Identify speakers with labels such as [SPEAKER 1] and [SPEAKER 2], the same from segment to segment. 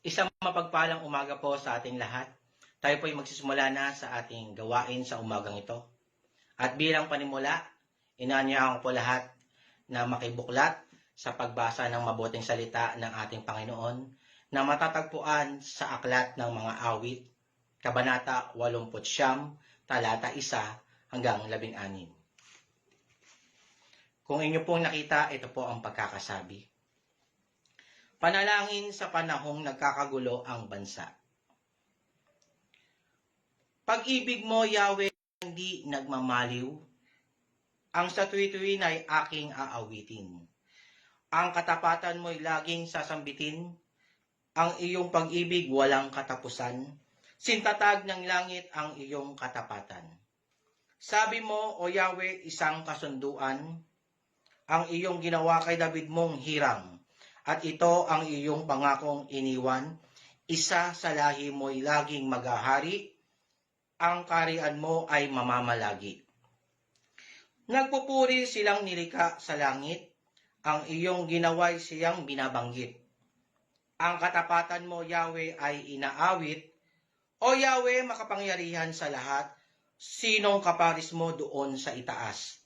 [SPEAKER 1] Isang mapagpalang umaga po sa ating lahat. Tayo po ay magsisimula na sa ating gawain sa umagang ito. At bilang panimula, inaanyahan ko po lahat na makibuklat sa pagbasa ng mabuting salita ng ating Panginoon na matatagpuan sa aklat ng mga awit, Kabanata 89, talata 1 hanggang 16. Kung inyo pong nakita, ito po ang pagkakasabi. Panalangin sa panahong nagkakagulo ang bansa. Pag-ibig mo, Yahweh, hindi nagmamaliw. Ang sa tuwi-tuwin ay aking aawitin. Ang katapatan mo'y laging sasambitin. Ang iyong pag-ibig walang katapusan. Sintatag ng langit ang iyong katapatan. Sabi mo, O Yahweh, isang kasunduan. Ang iyong ginawa kay David mong hirang. At ito ang iyong pangakong iniwan, isa sa lahi mo'y laging maghahari, ang kaharian mo ay mamamalagi. Nagpupuri silang nilika sa langit, ang iyong ginawa'y siyang binabanggit. Ang katapatan mo, Yahweh, ay inaawit. O Yahweh, makapangyarihan sa lahat, sinong kaparis mo doon sa itaas?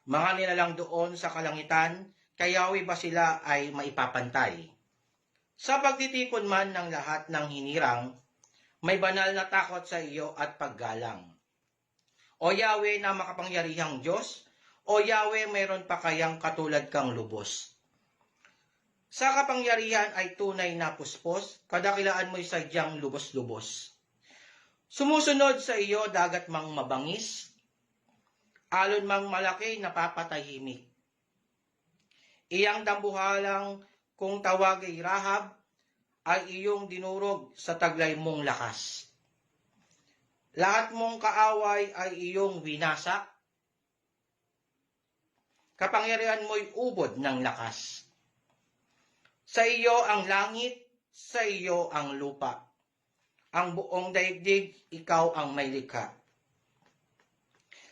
[SPEAKER 1] Mga nilalang doon sa kalangitan, kay Yahweh ba sila ay maipapantay? Sa pagtitikon man ng lahat ng hinirang, may banal na takot sa iyo at paggalang. O Yahweh na makapangyarihang Diyos, O Yahweh mayroon pa kayang katulad kang lubos? Sa kapangyarihan ay tunay na puspos, kadakilaan mo'y sadyang lubos-lubos. Sumusunod sa iyo dagat mang mabangis, alon mang malaki napapatahimik. Iyang dambuhalang kung tawag ay Rahab, ay iyong dinurog sa taglay mong lakas. Lahat mong kaaway ay iyong winasak. Kapangyarihan mo'y ubod ng lakas. Sa iyo ang langit, sa iyo ang lupa. Ang buong daigdig, ikaw ang may likha.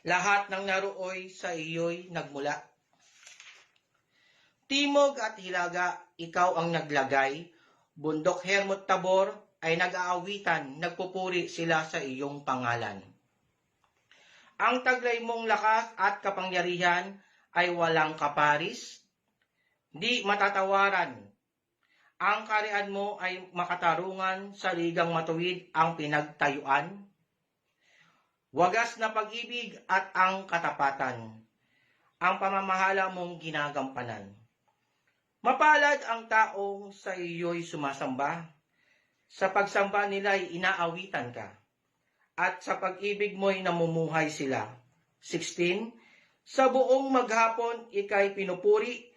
[SPEAKER 1] Lahat ng narooy sa iyo'y nagmula. Timog at hilaga, ikaw ang naglagay. Bundok Hermot Tabor ay nag-aawitan, nagpupuri sila sa iyong pangalan. Ang taglay mong lakas at kapangyarihan ay walang kaparis, di matatawaran. Ang kaharian mo ay makatarungan, sa ligang matuwid ang pinagtayuan. Wagas na pag-ibig at ang katapatan, ang pamamahala mong ginagampanan. Mapalad ang taong sa iyo'y sumasamba. Sa pagsamba nila'y inaawitan ka. At sa pag-ibig mo'y namumuhay sila. 16. Sa buong maghapon, ika'y pinupuri.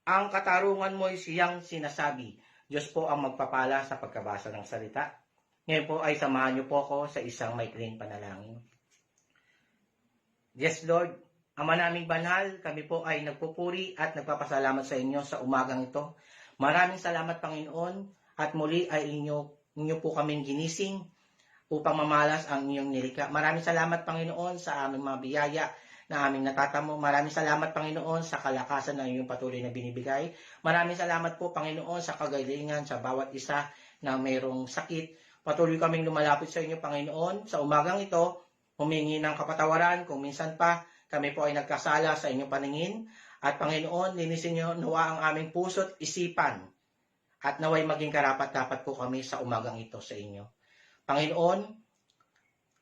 [SPEAKER 1] Ang katarungan mo'y siyang sinasabi. Diyos po ang magpapala sa pagkabasa ng salita. Ngayon po ay samahan niyo po ako sa isang maikling panalangin. Yes, Lord. Ama naming banal, kami po ay nagpupuri at nagpapasalamat sa inyo sa umagang ito. Maraming salamat, Panginoon, at muli ay inyo po kaming ginising upang mamalas ang inyong nilika. Maraming salamat, Panginoon, sa aming mga biyaya na aming natatamo. Maraming salamat, Panginoon, sa kalakasan na inyong patuloy na binibigay. Maraming salamat po, Panginoon, sa kagalingan sa bawat isa na mayroong sakit. Patuloy kaming lumalapit sa inyo, Panginoon. Sa umagang ito, humingi ng kapatawaran kung minsan pa kami po ay nagkasala sa inyong paningin. At Panginoon, linisin niyo nawa ang aming puso't isipan. At naway maging karapat-dapat po kami sa umagang ito sa inyo. Panginoon,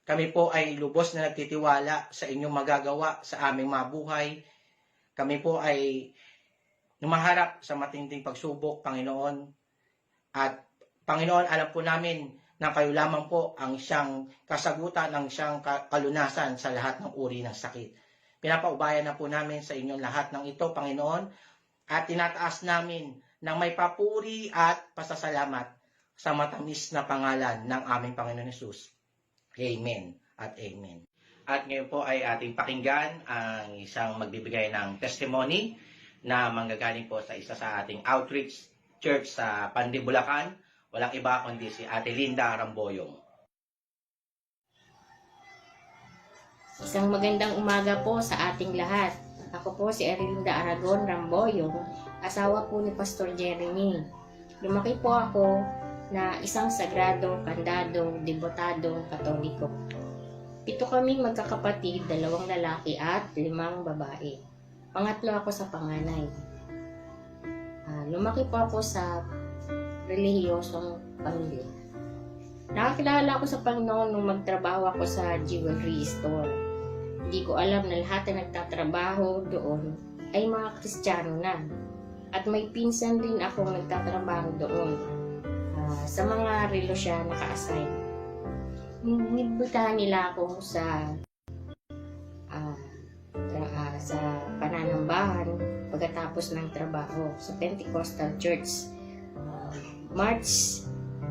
[SPEAKER 1] kami po ay lubos na nagtitiwala sa inyong magagawa sa aming mga buhay. Kami po ay numaharap sa matinding pagsubok, Panginoon. At Panginoon, alam po namin na kayo lamang po ang siyang kasagutan, ang siyang kalunasan sa lahat ng uri ng sakit. Pinapaubayan na po namin sa inyong lahat ng ito, Panginoon, at tinataas namin ng may papuri at pasasalamat sa matamis na pangalan ng aming Panginoon Hesus. Amen at amen. At ngayon po ay ating pakinggan ang isang magbibigay ng testimony na manggagaling po sa isa sa ating outreach church sa Pandi, Bulacan. Walang iba kundi si Ate Linda Ramboyong.
[SPEAKER 2] Isang magandang umaga po sa ating lahat. Ako po si Erlinda Aragon Ramboyong, asawa po ni Pastor Jeremy. Lumaki po ako na isang sagrado, kandado, debotadong Katoliko. 7 kami magkakapatid, 2 lalaki at 5 babae. Pangatlo ako sa panganay. Lumaki po ako sa relihiyosong pamilya. Nakakilala ako sa Panginoon nung magtrabaho ako sa jewelry store. Hindi ko alam na lahat na nagtatrabaho doon ay mga Kristiyano na. At may pinsan din ako nagtatrabaho doon. Sa mga relo siya naka-assign. Nibutahan nila ako sa pananambahan pagkatapos ng trabaho sa Pentecostal Church. March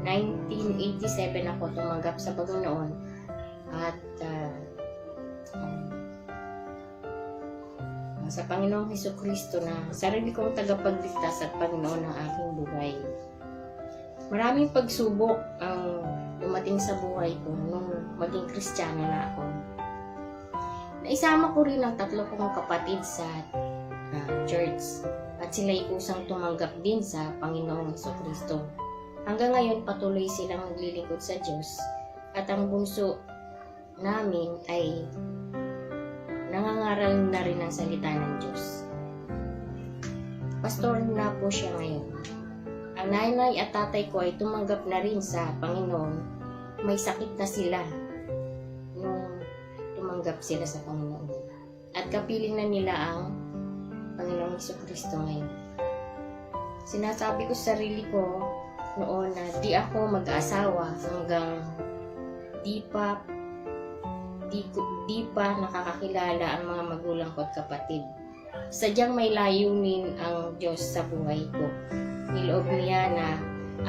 [SPEAKER 2] 1987 ako tumanggap sa Panginoon at sa Panginoong Hesukristo na sarili kong tagapagligtas at Panginoon ng aking buhay. Maraming pagsubok ang dumating sa buhay ko nung maging Kristiyano na ako. Naisama ko rin ang 3 kong kapatid sa church at sila'y kusang tumanggap din sa Panginoong Hesukristo. Hanggang ngayon patuloy silang naglilingkod sa Diyos at ang bunso namin ay nangangaral na rin ng salita ng Diyos. Pastor na po siya ngayon. Ang nanay at tatay ko ay tumanggap na rin sa Panginoon. May sakit na sila nung tumanggap sila sa Panginoon. At kapiling na nila ang Panginoong Hesukristo ngayon. Sinasabi ko sa sarili ko noon na di ako mag-asawa hanggang di pa nakakakilala ang mga magulang ko at kapatid. Sadyang may layunin ang Diyos sa buhay ko. Niloob niya na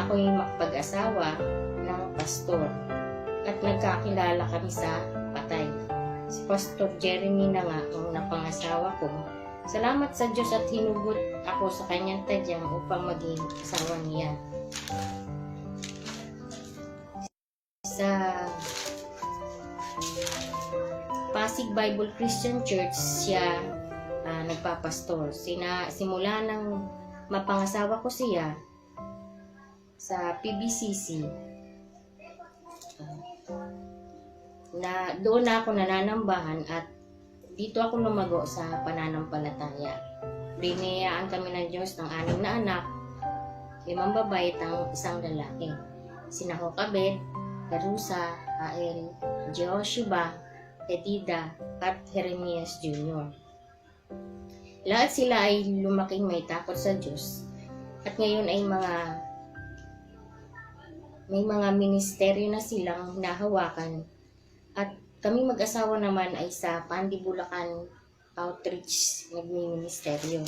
[SPEAKER 2] ako'y makapag-asawa ng pastor at nagkakilala kami sa patay. Si Pastor Jeremy na nga ang napangasawa ko. Salamat sa Diyos at hinugot ako sa kanyang tadyang upang maging asawa niya. Sa Pasig Bible Christian Church siya nagpapastor. Simula nang mapangasawa ko siya sa PBCC na doon na ako nananambahan at dito ako lumago sa pananampalataya. Biniyayaan kami ng Diyos ng 6 na anak, 5 babae at 1 lalaki. Sina Jocabed, Carusa, Ael, Jehoshua, Edida at Jeremias Jr. Lahat sila ay lumaking may takot sa Diyos at ngayon ay may mga ministeryo na silang hinahawakan at kami mag-asawa naman ay sa Pandibulacan Outreach nagmi-ministeryo.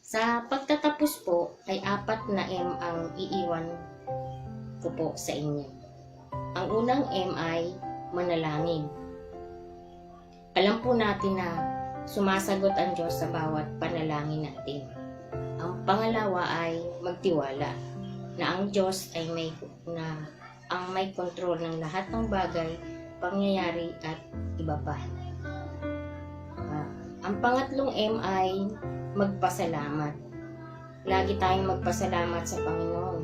[SPEAKER 2] Sa pagtatapos po ay 4 na M ang iiwan ko po sa inyo. Ang unang M ay manalangin. Alam po natin na sumasagot ang Diyos sa bawat panalangin natin. Ang pangalawa ay magtiwala na ang Diyos ay may kontrol ng lahat ng bagay, pangyayari at iba pa. Ang pangatlong M ay magpasalamat. Lagi tayong magpasalamat sa Panginoon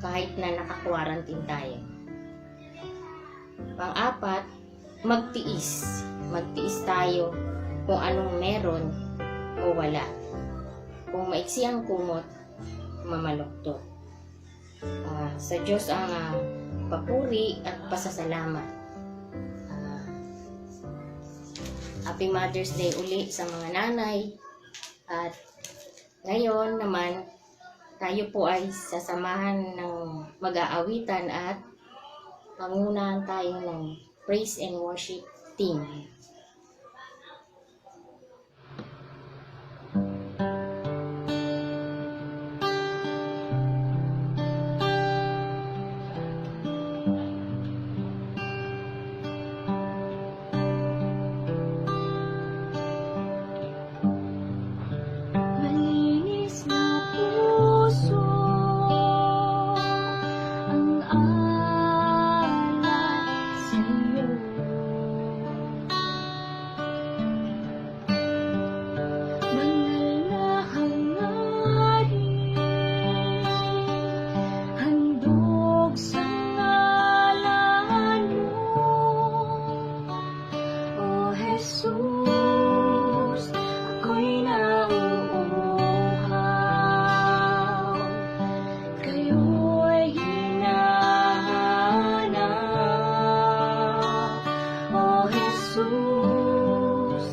[SPEAKER 2] kahit na naka-quarantine tayo. Pang-4, magtiis. Magtiis tayo kung anong meron o wala. Kung maiksi ang kumot, mamaluktot. Sa Diyos ang papuri at pasasalamat. Happy Mother's Day uli sa mga nanay. At ngayon naman, tayo po ay sasamahan ng mag-aawitan at pangunahan tayo ng praise and worship team.
[SPEAKER 3] Malinis na puso ang alay sa iyo. kayo'y hinahanap. O Jesus,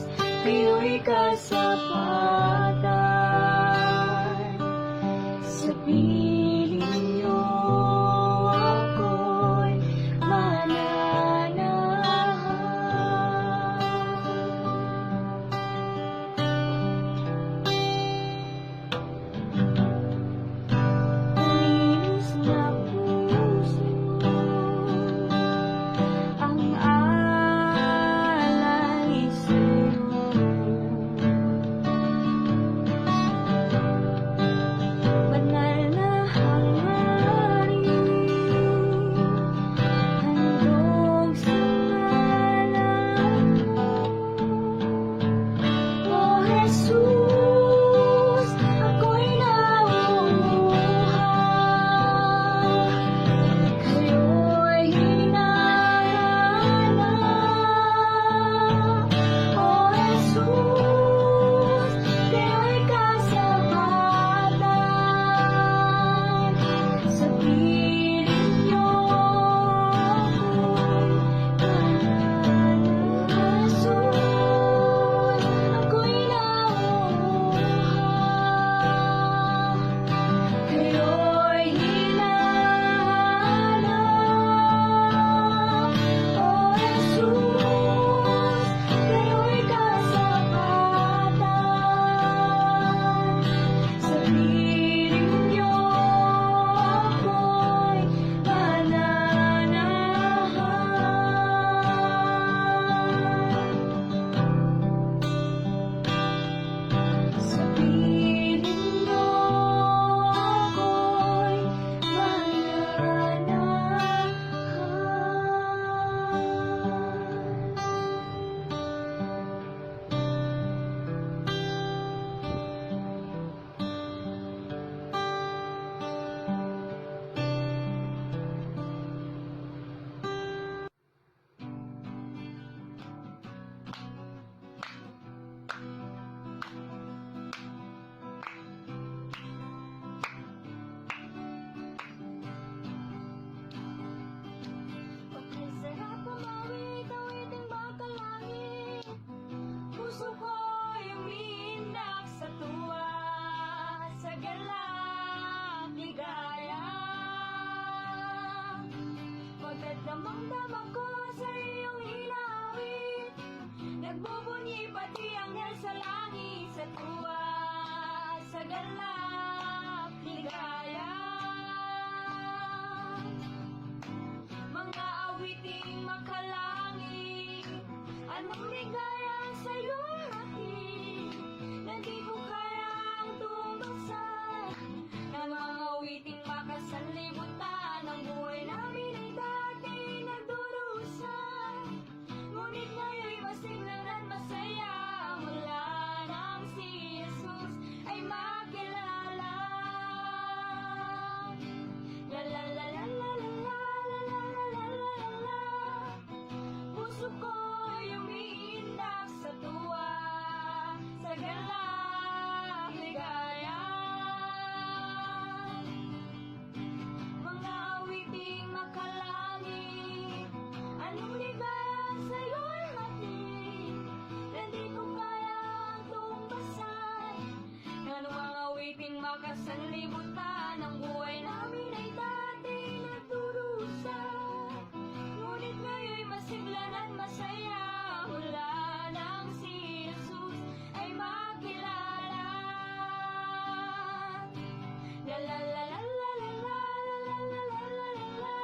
[SPEAKER 3] kayo'y kasapatan. Sa piling niyo ako'y malinis na puso ang alay sa'yo. Banal na hangarin, handog sa ngalan mo. O Jesus, ako'y nauuhaw. Kayo'y hinahanap. O Jesus, kayo'y kasapatan. Sa piling niyo ako'y nauuhaw. Kayo'y hinahanap. O Jesus, kayo'y kasapatan. Sa piling niyo ako'y mananahan. Sa piling niyo ako'y Pagkasarap umawit, awiting bakalangit. Puso ko'y umiindak sa tuwa, sa galak, ligaya. Pagkat damang-dama ko sa iyong hinawit, nagbubunyi pati anghel sa langit, sa tuwa, sa galak, ligaya. Mga awiting makalangit, anong ligaya sa'yo aking, na di ko kayang tumbasan. Ng mga awiting makasanlibutan, ang buhay namin ay dati nagdurusan. Ngunit ngayon'y masiglang at masaya, mula nang si Jesus ay makilala. La la la la la la la la la la la la. Puso ko'y umiindak sa tuwa, sa galak, ligaya. Mga awiting makalangit, anong ligaya sa'yo'y hatid, na di ko kayang tumbasan. Ng mga awiting makasanlibutan, ang buhay namin ay dati nagdurusan. Ngunit ngayon'y masiglan at masaya, mula nang si Jesus ay makilala. La la la la la la la la la la la la la.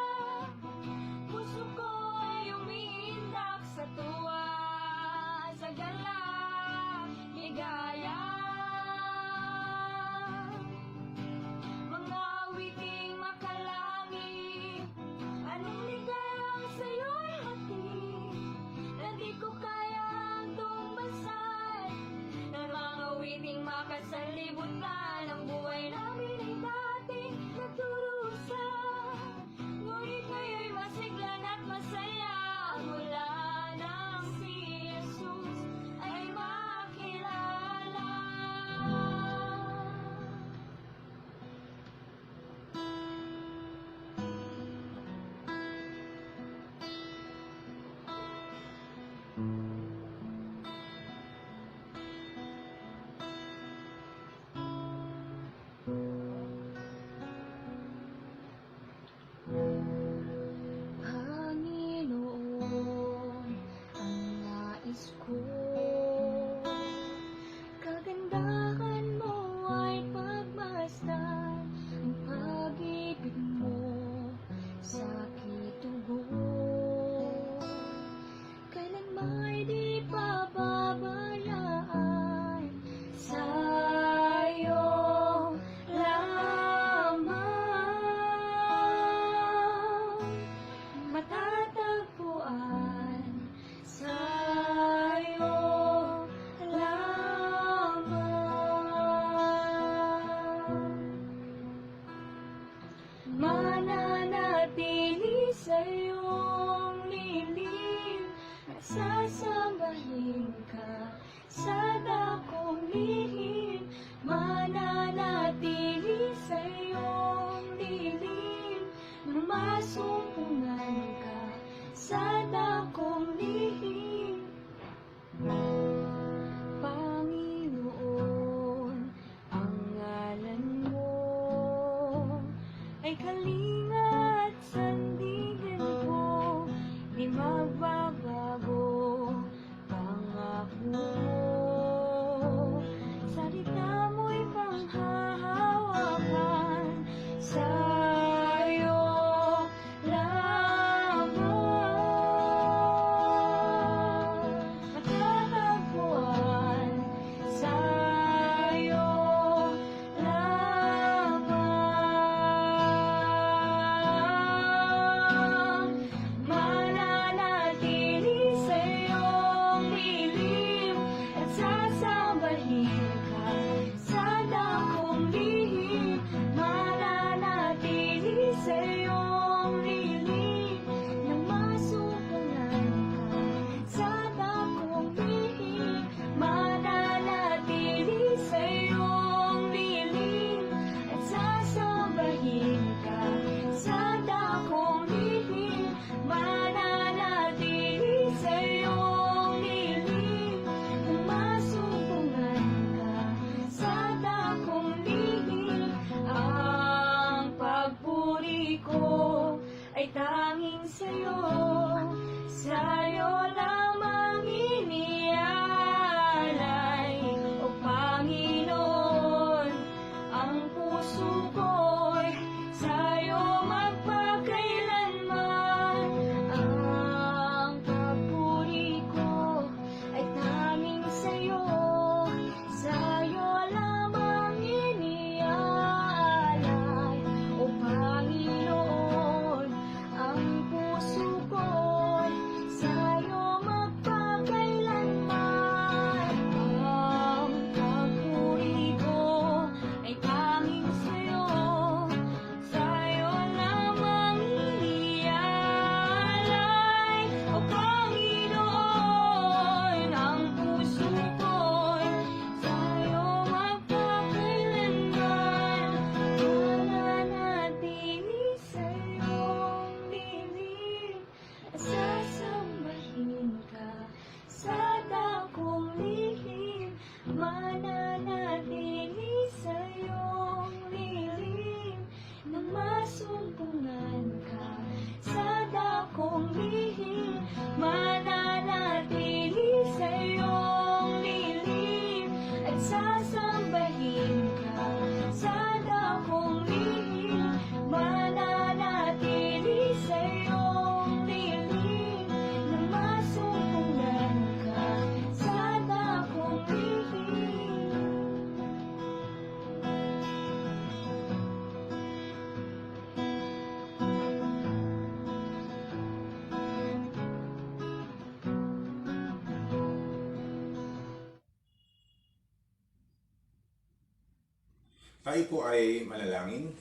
[SPEAKER 3] Puso ko'y umiindak sa tuwa, sa galak, ligaya. Panginoon, ang nais ko, kagandahan mo ay pagmasdan, ang pag-ibig mo sa aking tugon. Kailan may di pababayaan, sa'yo lamang matatagpuan, sa'yo lamang mananatili sa iyong lilim at sasambahin ka sa dakong lihim. Mananatili sa iyong lilim nang masumpungan ka sa dakong lihim. Panginoon, ang ngalan mo ay kalinga at sandigan ko, di magbabago pangako mo. Salita mo'y panghahawakan, sa'yo lamang matatagpuan, sa'yo lamang mananatili sa iyong lilim at sasambahin ka sa dakong lihim. Mananatili sa iyong lilim nang masumpungan ka sa dakong lihim. Mananatili sa iyong lilim at sasambahin ka sa dakong lihim. Mananatili sa iyong lilim nang masumpungan ka sa dakong lihim. Ang pagpuri ko ay tanging sa'yo, sa'yo lamang inialay, O Panginoon. Ang puso ko'y sa'yo magpakailanman. Ang pagpuri ko ay tanging sa'yo, sa'yo lamang inialay, O Panginoon. Ang puso ko'y sa'yo magpakailanman. Ang pagpuri ko ay tanging sa'yo, sa'yo lamang inialay, O Panginoon. Ang puso ko'y sa'yo magpakailanman. Mananatili sa iyong lilim at sasambahin ka sa dakong lihim. Mananatili sa iyong lilim nang masumpungan ka sa dakong lihim. Mananatili sa iyong lilim at sasambahin ka sa dakong lihim. Mananatili sa iyong lilim nang masumpungan ka sa dakong lihim.
[SPEAKER 4] Tayo po ay manalangin.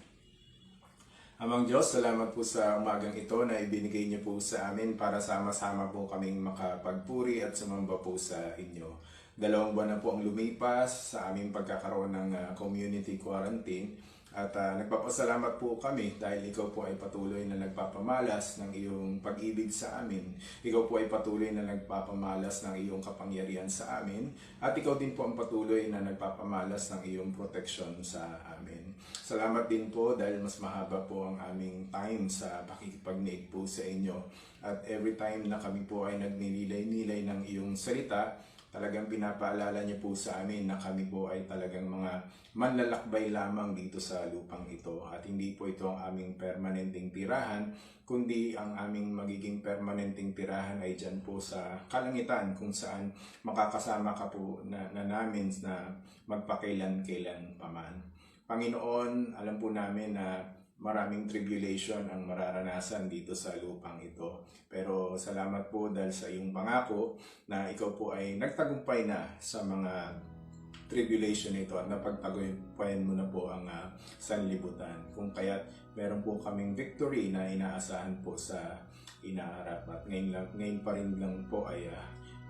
[SPEAKER 4] Amang Diyos, salamat po sa umagang ito na ibinigay niyo po sa amin para sama-sama po kaming makapagpuri at sumamba po sa inyo. 2 buwan na po ang lumipas sa aming pagkakaroon ng community quarantine At nagpapasalamat po kami dahil ikaw po ay patuloy na nagpapamalas ng iyong pag-ibig sa amin. Ikaw po ay patuloy na nagpapamalas ng iyong kapangyarihan sa amin. At ikaw din po ang patuloy na nagpapamalas ng iyong proteksyon sa amin. Salamat din po dahil mas mahaba po ang aming time sa pakikipag-naig po sa inyo. At every time na kami po ay nagninilay-nilay ng iyong salita, talagang pinapaalala niyo po sa amin na kami po ay talagang mga manlalakbay lamang dito sa lupang ito. At hindi po ito ang aming permanenteng tirahan, kundi ang aming magiging permanenteng tirahan ay dyan po sa kalangitan kung saan makakasama ka po na namin na magpakailan-kailan paman. Panginoon, alam po namin na maraming tribulation ang mararanasan dito sa lupang ito. Pero salamat po dahil sa iyong pangako na ikaw po ay nagtagumpay na sa mga tribulation ito at napagtagumpayan mo na po ang sanlibutan. Kung kaya't meron po kaming victory na inaasahan po sa inaharap. At ngayon pa rin lang po ay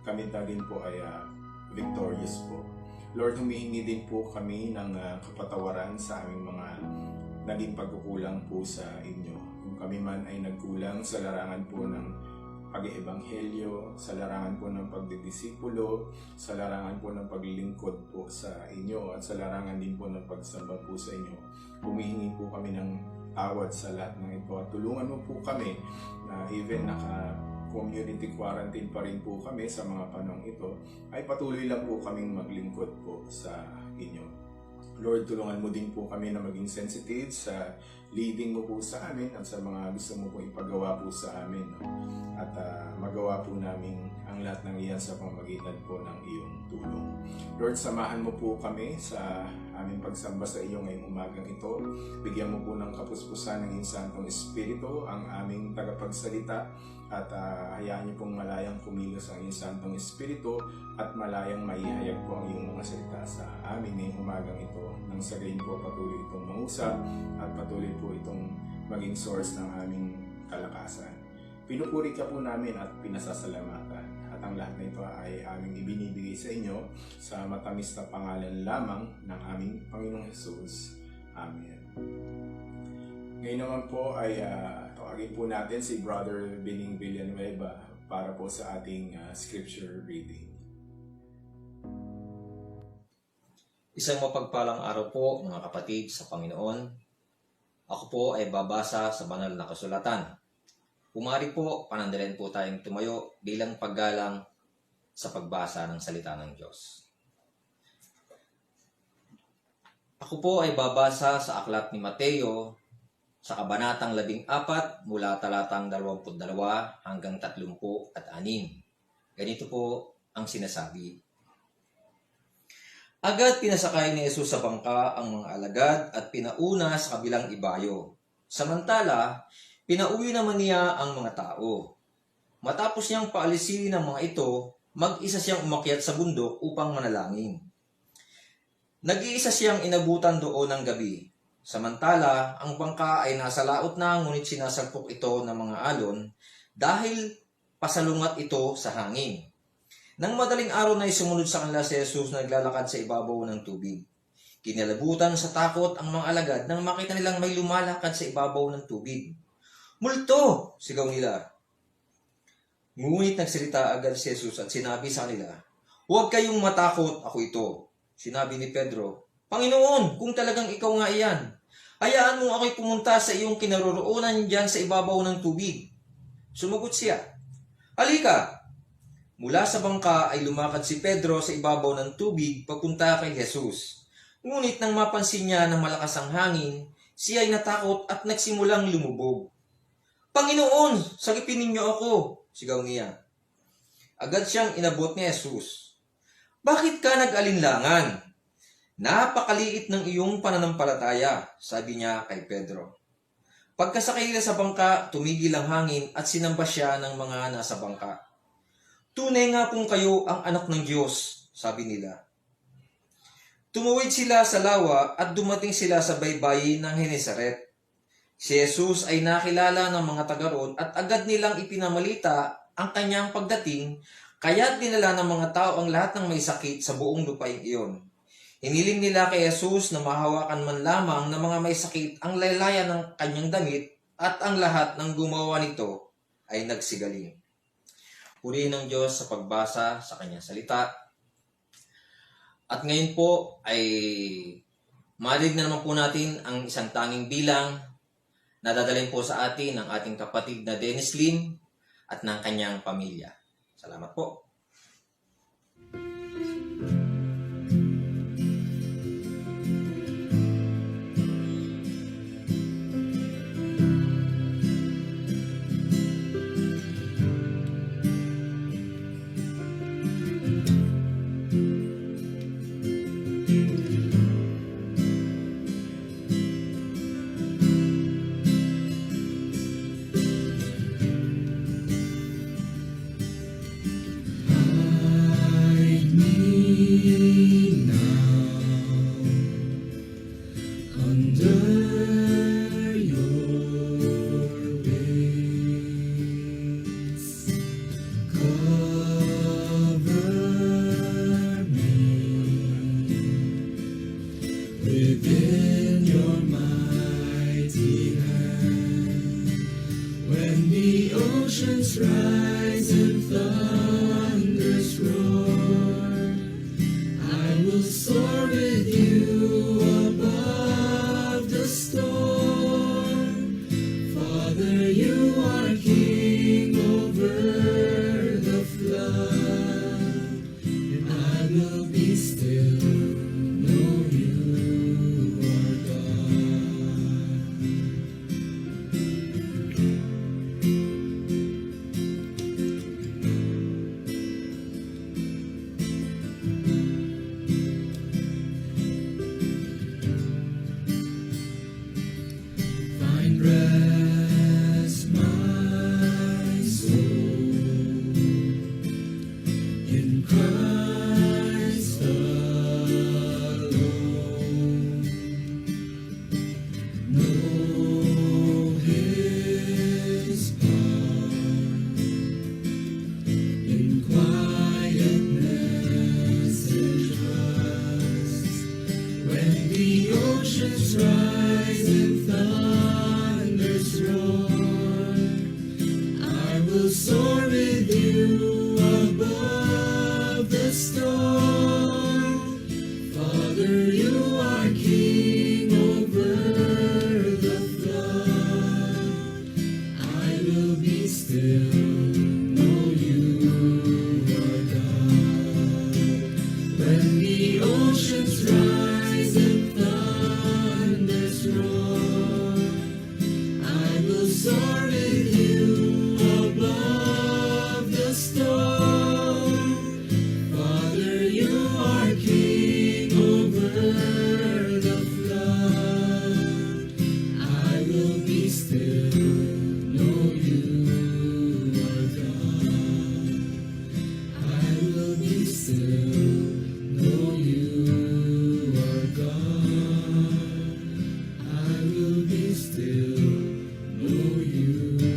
[SPEAKER 4] kami na rin po ay victorious po. Lord, humihingi din po kami ng kapatawaran sa aming mga naging pagkukulang po sa inyo. Kung kami man ay nagkulang sa larangan po ng pag-eebanghelyo, sa larangan po ng pagdidisipulo, sa larangan po ng paglilingkod po sa inyo, at sa larangan din po ng pagsamba po sa inyo, humihingi po kami ng tawad sa lahat ng ito. At tulungan mo po kami na even naka-community quarantine pa rin po kami sa mga panahon ito, ay patuloy lang po kaming maglingkod po sa inyo. Lord, tulungan mo din po kami na maging sensitive sa leading mo po sa amin at sa mga gusto mo po ipagawa po sa amin. No? At magawa po namin ang lahat ng iyan sa pamamagitan po ng iyong tulong. Lord, samahan mo po kami sa aming pagsamba sa iyo ngayong umagang ito. Bigyan mo po ng kapuspusan ng iyong Santong Espiritu ang aming tagapagsalita at hayaan niyo pong malayang kumilos ang iyong Santong Espiritu at malayang maihayag po ang iyong mga salita sa amin ngayong umagang ito. Nang sa gayon po patuloy itong mangusap at patuloy po itong maging source ng aming kalakasan. Pinupuri ka po namin at pinasasalamatan. At ang lahat na ito ay aming ibinibigay sa inyo sa matamis na pangalan lamang ng aming Panginoong Jesus. Amen. Ngayon naman po ay tawagin po natin si Brother Bening Villanueva para po sa ating scripture reading.
[SPEAKER 5] Isang mapagpalang araw po mga kapatid sa Panginoon. Ako po ay babasa sa banal na kasulatan. Pumari po, panandarin po tayong tumayo bilang paggalang sa pagbasa ng salita ng Diyos. Ako po ay babasa sa aklat ni Mateo sa kabanatang 14 mula talatang 22 hanggang 36. Ganito po ang sinasabi. Agad pinasakay ni Jesus sa bangka ang mga alagad at pinauna sa kabilang ibayo. Samantala, pinauwi naman niya ang mga tao. Matapos niyang paalisin ang mga ito, mag-isa siyang umakyat sa bundok upang manalangin. Nag-iisa siyang inabutan doon ng gabi. Samantala, ang bangka ay nasa laot na ngunit sinasalpok ito ng mga alon dahil pasalungat ito sa hangin. Nang madaling araw na sumunod sa kanila si Jesus na naglalakad sa ibabaw ng tubig. Kinalabutan sa takot ang mga alagad nang makita nilang may lumalakad sa ibabaw ng tubig. "Multo!" sigaw nila. Ngunit nagsalita agad si Jesus at sinabi sa kanila, "Huwag kayong matakot, ako ito." Sinabi ni Pedro, "Panginoon, kung talagang ikaw nga iyan, hayaan mo ako'y pumunta sa iyong kinaroroonan diyan sa ibabaw ng tubig." Sumagot siya, "Halika." Mula sa bangka ay lumakad si Pedro sa ibabaw ng tubig papunta kay Jesus. Ngunit nang mapansin niya na malakas ang hangin, siya ay natakot at nagsimulang lumubog. "Panginoon, sagipin ninyo ako," sigaw niya. Agad siyang inabot ni Jesus. "Bakit ka nag-alinlangan? Napakaliit ng iyong pananampalataya," sabi niya kay Pedro. Pagkasakay nila sa bangka, tumigil ang hangin at sinamba siya ng mga nasa bangka. "Tunay nga pong kayo ang anak ng Diyos," sabi nila. Tumuwid sila sa lawa at dumating sila sa baybayin ng Genesaret. Si Jesus ay nakilala ng mga taga roon at agad nilang ipinamalita ang kanyang pagdating, kaya't dinala ng mga tao ang lahat ng may sakit sa buong lupain iyon. Hiniling nila kay Jesus na mahawakan man lamang ng mga may sakit ang laylayan ng kanyang damit at ang lahat ng gumawa nito ay nagsigaling. Purihin ng Diyos sa pagbasa sa kanyang salita. At ngayon po ay marinig na naman po natin ang isang tanging bilang na dadalhin po sa atin ng ating kapatid na Dennis Lim at ng kanyang pamilya. Salamat po.
[SPEAKER 6] Within your mighty hand, when the oceans rise and thunders roar, I will soar with you above the storm. Father, you are King over the flood, and I will be still. Know you are God. Find rest, my soul, in Christ alone. Know His power in quietness and trust. When the oceans rise and thunders roar, I will soar with you above the storm. Father, you are King over the flood. I will be still, know you are God. When the oceans rise and thunders roar, I will soar with you above the storm. Father, you are King over the flood. I will be still, know you are God. I will be still, know you are God. I will be still, know you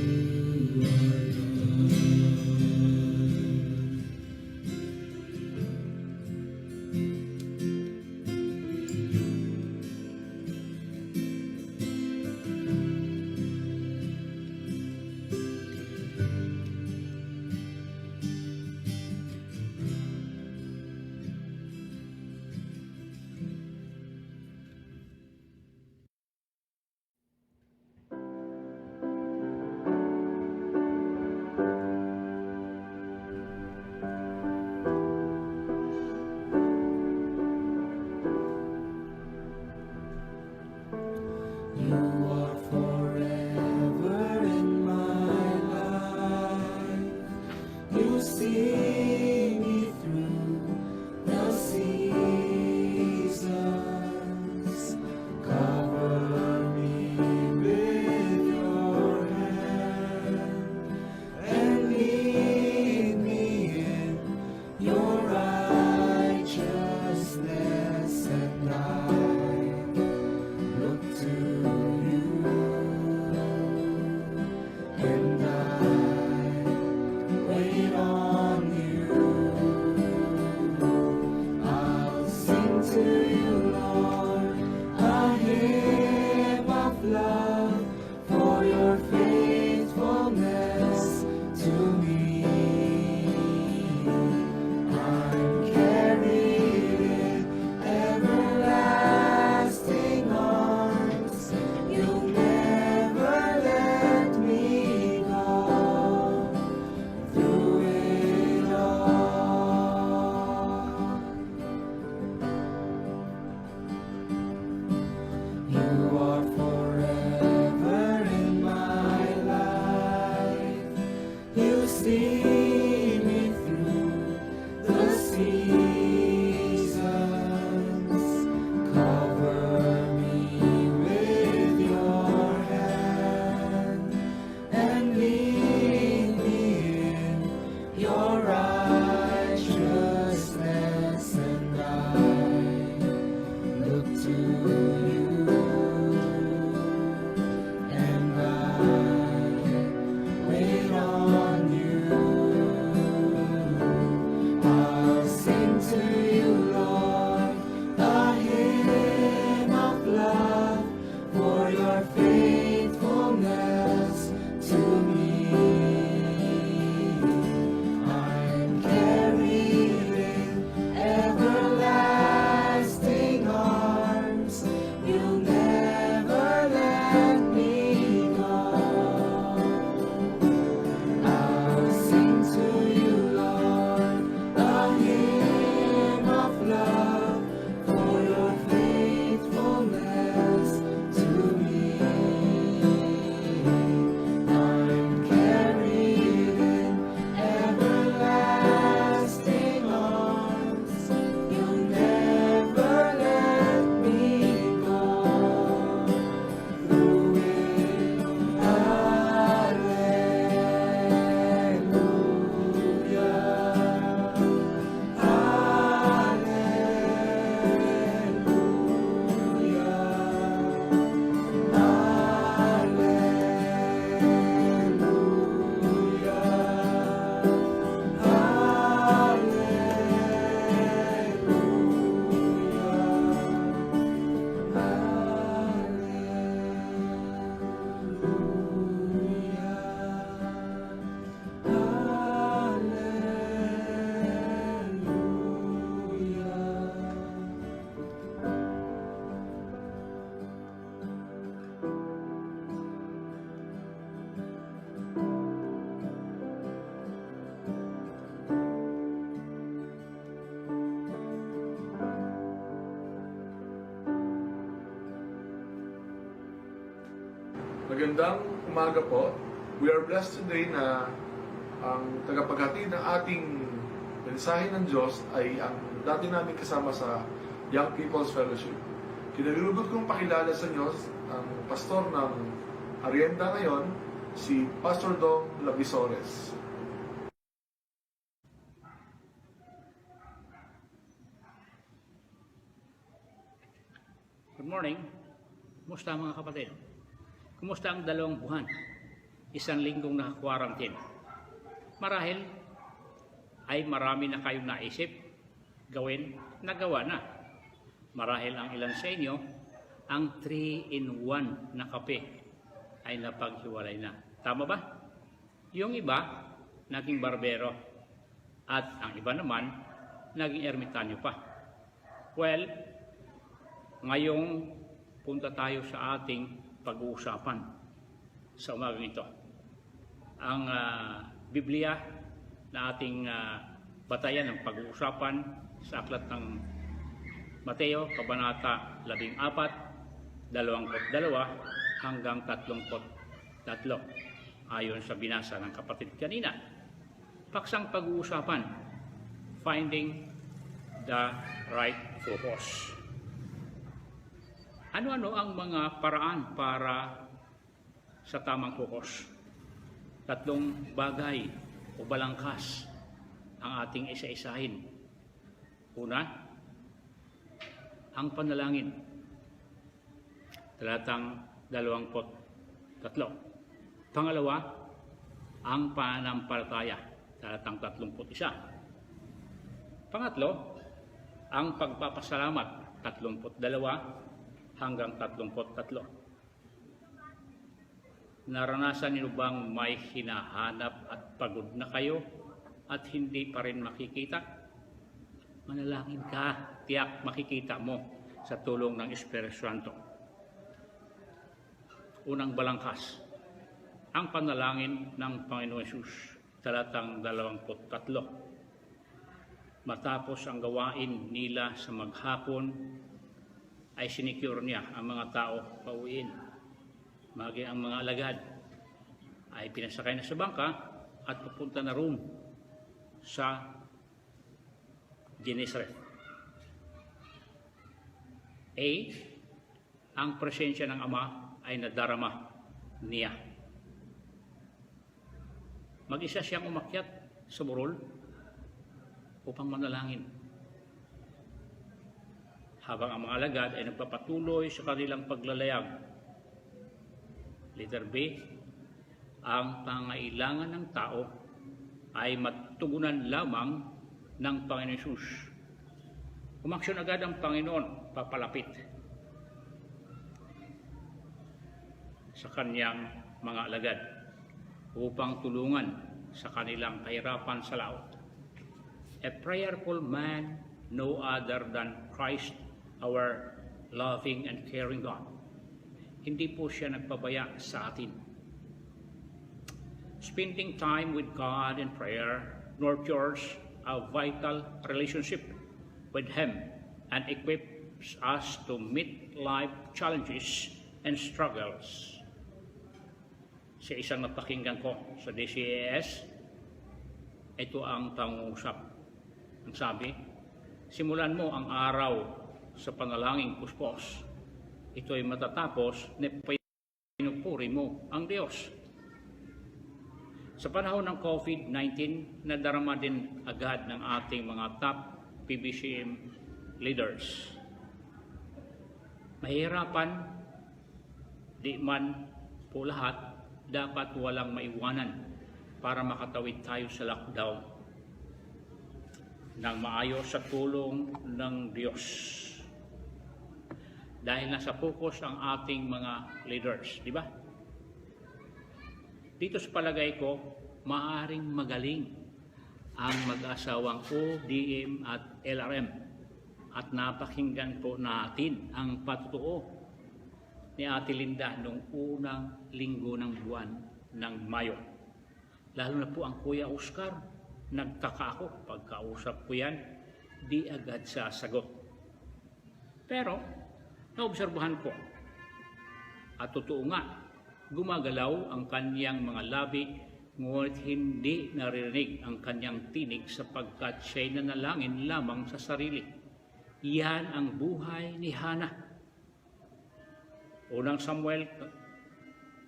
[SPEAKER 7] Magandang umaga po. We are blessed today na ang tagapaghatid ng ating mensahe ng Diyos ay ang dati namin kasama sa Young People's Fellowship. Kinalulugod kong pakilala sa inyo ang pastor ng Arienda ngayon, si Pastor Dong Labisores.
[SPEAKER 8] Good morning. Kumusta mga kapatid? Kumusta ang 2 buwan? 1 linggong naka-quarantine. Marahil ay marami na kayong naisip, gawin, nagawa na. Marahil ang ilan sa inyo, ang 3-in-1 na kape ay napaghiwalay na. Tama ba? Yung iba, naging barbero. At ang iba naman, naging ermitanyo pa. Well, ngayong punta tayo sa ating pag-uusapan sa umagang ito. Ang Biblia na ating batayan ng pag-uusapan sa aklat ng Mateo, Kabanata 14, 22 hanggang 33, ayon sa binasa ng kapatid kanina. Paksang pag-uusapan, finding the right focus. Ano-ano ang mga paraan para sa tamang focus? 3 bagay o balangkas ang ating isa-isahin. Una, ang panalangin. Talatang 23. Pangalawa, ang pananampalataya. Talatang 31. Pangatlo, ang pagpapasalamat. 32 hanggang 33. Naranasan niyo bang may hinahanap at pagod na kayo at hindi pa rin makikita? Manalangin ka, tiyak makikita mo sa tulong ng Espiritu Santo. Unang balangkas, ang panalangin ng Panginoon Hesus, talatang 23. Matapos ang gawain nila sa maghapon, ay sinicure niya ang mga tao pauwiin. Maging ang mga alagad ay pinasakay na sa bangka at pupunta na roon sa Genesaret. Ang presensya ng Ama ay nadarama niya. Mag-isa siyang umakyat sa burol upang manalangin. Habang ang mga alagad ay nagpapatuloy sa kanilang paglalayag. Letter B, ang pangailangan ng tao ay matugunan lamang ng Panginoon Hesus. Umaksyon agad ang Panginoon, papalapit sa kanyang mga alagad upang tulungan sa kanilang kahirapan sa laot. A prayerful man, no other than Christ, our loving and caring God. Hindi po siya nagpabaya sa atin. Spending time with God in prayer nurtures a vital relationship with Him and equips us to meet life challenges and struggles. Sa isang napakinggan ko sa DCAS, ito ang pangungusap. Ang sabi, simulan mo ang araw sa panalangin puspos. Ito ay matatapos na pinupuri mo ang Diyos. Sa panahon ng COVID-19, nadarama din agad ng ating mga top PBCM leaders. Mahirapan, di man po lahat, dapat walang maiwanan para makatawid tayo sa lockdown ng maayos sa tulong ng Diyos. Dahil nasa focus ang ating mga leaders, di ba? Dito sa palagay ko, maaaring magaling ang mag-asawang ODM at LRM at napakinggan po natin ang patutuo ni Ate Linda noong unang linggo ng buwan ng Mayo. Lalo na po ang Kuya Oscar, nagtaka ako pagkausap ko yan, di agad sasagot. Pero naobserbahan ko at totoo nga gumagalaw ang kanyang mga labi, ngunit hindi naririnig ang kanyang tinig sapagkat siya'y nanalangin lamang sa sarili. Yan ang buhay ni Hana. Unang Samuel,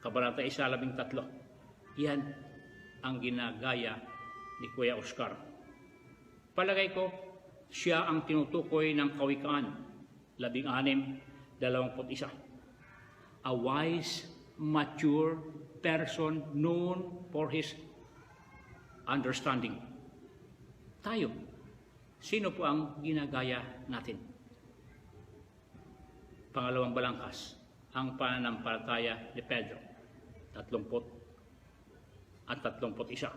[SPEAKER 8] Kabanata 1:13. Yan ang ginagaya ni Kuya Oscar. Palagay ko, siya ang tinutukoy ng Kawikaan 16:21. A wise, mature person known for his understanding. Tayo, sino po ang ginagaya natin? Pangalawang balangkas, ang pananampalataya ni Pedro, 30 at 31.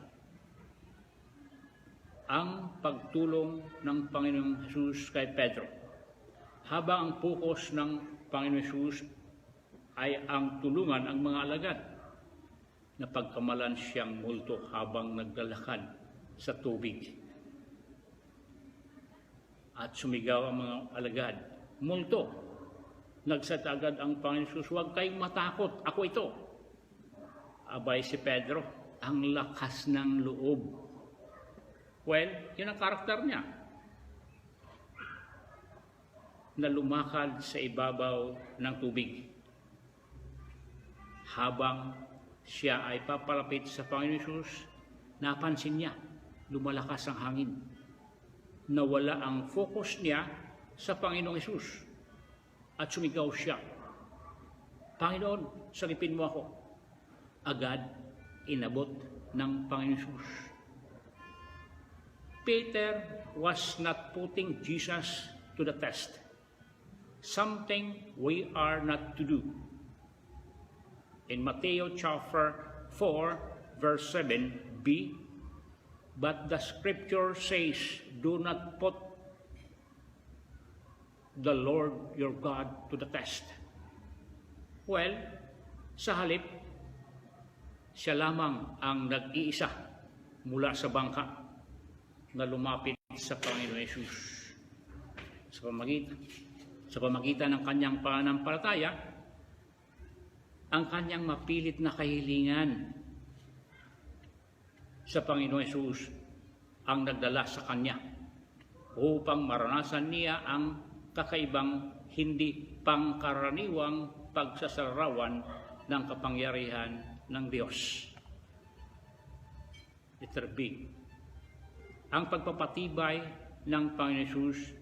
[SPEAKER 8] Ang pagtulong ng Panginoong Jesus kay Pedro. Habang ang focus ng Panginoong Jesus ay ang tulungan ang mga alagad, napagkamalan siyang multo habang naglalakad sa tubig. At sumigaw ang mga alagad, multo! Nagsalita agad ang Panginoon Jesus, huwag kayong matakot, ako ito. Abay si Pedro, ang lakas ng loob. Well, yun ang karakter niya. Na lumakad sa ibabaw ng tubig. Habang siya ay papalapit sa Panginoon Jesus, napansin niya, lumalakas ang hangin. Nawala ang focus niya sa Panginoong Jesus. At sumigaw siya, Panginoon, sagipin mo ako. Agad, inabot ng Panginoon Jesus. Peter was not putting Jesus to the test. Something we are not to do. In Matthew chapter 4, verse 7b, but the scripture says, do not put the Lord your God to the test. Well, sa halip, siya lamang ang nag-iisa mula sa bangka na lumapit sa Panginoon Jesus. Sa pamagitan ng kanyang pananampalataya, ang kanyang mapilit na kahilingan sa Panginoon Jesus ang nagdala sa kanya upang maranasan niya ang kakaibang hindi pangkaraniwang pagsasarawan ng kapangyarihan ng Diyos. Letter B. Ang pagpapatibay ng Panginoon Jesus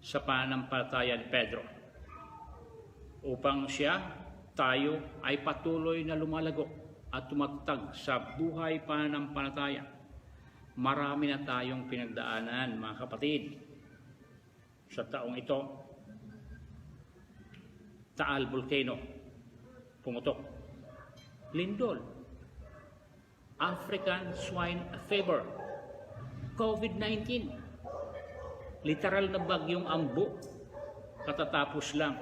[SPEAKER 8] sa pananampalataya ni Pedro upang tayo ay patuloy na lumalago at tumatag sa buhay pananampalataya. Marami na tayong pinagdaanan, mga kapatid. Sa taong ito, Taal Volcano, pumutok. Lindol, African Swine Fever, COVID-19, literal na bagyong Ambo, katatapos lang,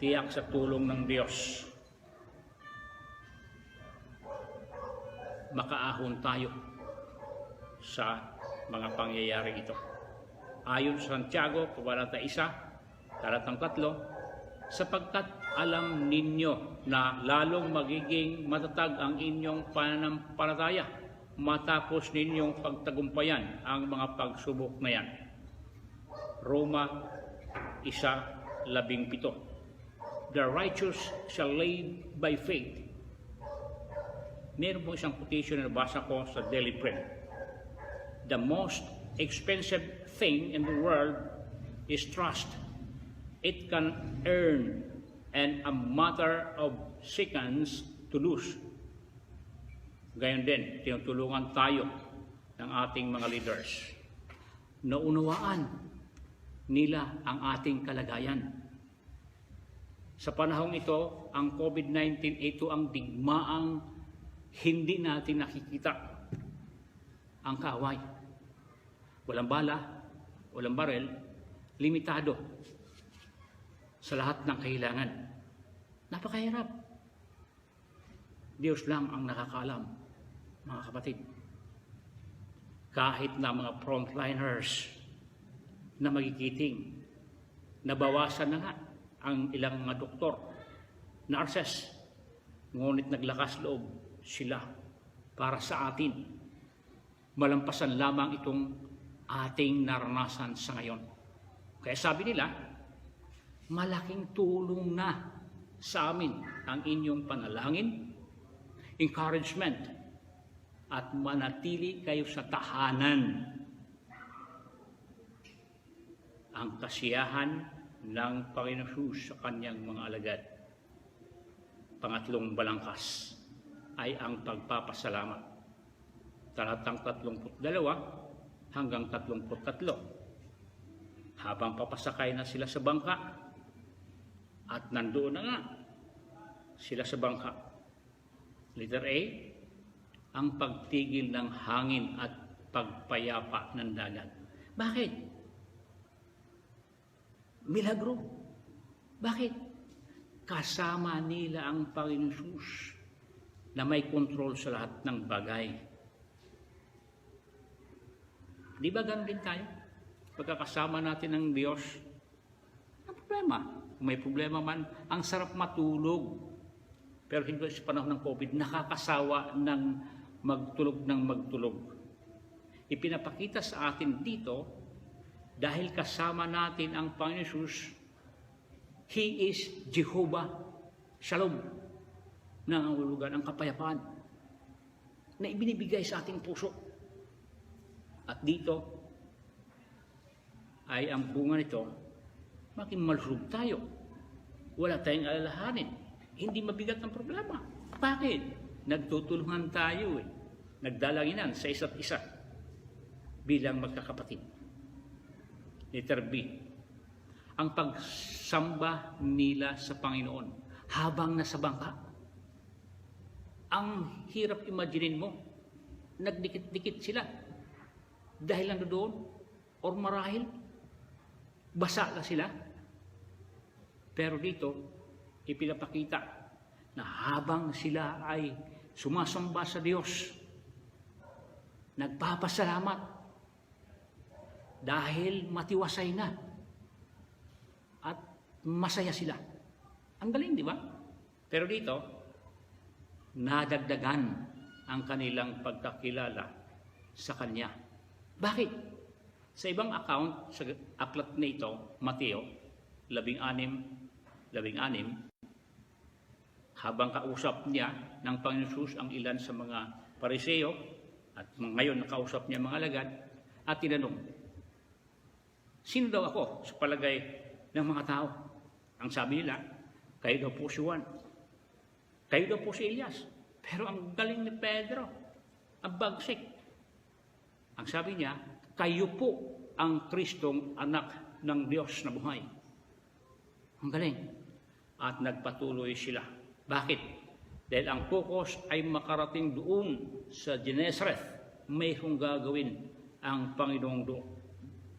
[SPEAKER 8] tiyak sa tulong ng Diyos. Makaahon tayo sa mga pangyayaring ito. Ayon sa Santiago, Kabanata 1, Talatang 3, sapagkat alam ninyo na lalong magiging matatag ang inyong pananampalataya matapos ninyong pagtagumpayan ang mga pagsubok na yan. Roma 1:17. The righteous shall live by faith. Meron po isang quotation na nabasa ko sa Daily Bread. The most expensive thing in the world is trust. It can earn and a matter of seconds to lose. Gayon din, tinutulungan tayo ng ating mga leaders na unawaan nila ang ating kalagayan. Sa panahong ito, ang COVID-19, ito ang digmaang hindi natin nakikita. Ang kaaway. Walang bala, walang barel, limitado sa lahat ng kailangan. Napakahirap. Diyos lang ang nakakaalam, mga kapatid. Kahit na mga frontliners na magigiting, nabawasan na nga ang ilang mga doktor, nurses, ngunit naglakas loob sila para sa atin. Malampasan lamang itong ating naranasan sa ngayon. Kaya sabi nila, malaking tulong na sa amin ang inyong panalangin, encouragement, at manatili kayo sa tahanan. Ang kasiyahan ng Panginoon Jesus sa kanyang mga alagad. Pangatlong balangkas ay ang pagpapasalamat. Talatang 32 hanggang 33. Habang papasakay na sila sa bangka, at nandoon na nga sila sa bangka. Letter A, ang pagtigil ng hangin at pagpayapa ng dagat. Bakit? Milagro. Bakit? Kasama nila ang Panginoon Jesus na may kontrol sa lahat ng bagay. Di ba ganun din tayo? Pagkakasama natin ng Diyos, ang problema. Kung may problema man, ang sarap matulog. Pero hindi sa panahon ng COVID, nakakasawa ng magtulog. Ipinapakita sa atin dito, dahil kasama natin ang Panginoon Jesus, He is Jehovah Shalom, nangangulugan ang kapayapaan na ibinibigay sa ating puso. At dito ay ang bunga nito, maging malusog tayo. Wala tayong alalahanin. Hindi mabigat ang problema. Bakit? Nagtutulungan tayo eh. Nagdalanginan sa isa't isa bilang magkakapatid. Letter B, ang pagsamba nila sa Panginoon habang nasa bangka. Ang hirap imaginin mo, nagdikit-dikit sila dahil lang doon, or marahil basa na sila. Pero dito, ipinapakita na habang sila ay sumasamba sa Diyos, nagpapasalamat dahil matiwasay na at masaya sila. Ang galing, di ba? Pero dito, nadagdagan ang kanilang pagkakilala sa Kanya. Bakit? Sa ibang account, sa aklat na ito, Mateo 16, habang kausap niya ng Panginoon Jesus ang ilan sa mga Pariseo, at ngayon nakausap niya mga alagad, at tinanong, sino daw ako sa palagay ng mga tao? Ang sabi nila, kayo daw po si Juan, kayo daw po si Elias. Pero ang galing ni Pedro, ang bagsik. Ang sabi niya, kayo po ang Kristong anak ng Diyos na buhay. Ang galing. At nagpatuloy sila. Bakit? Dahil ang focus ay makarating doon sa Genesareth. Mayroong gagawin ang Panginoong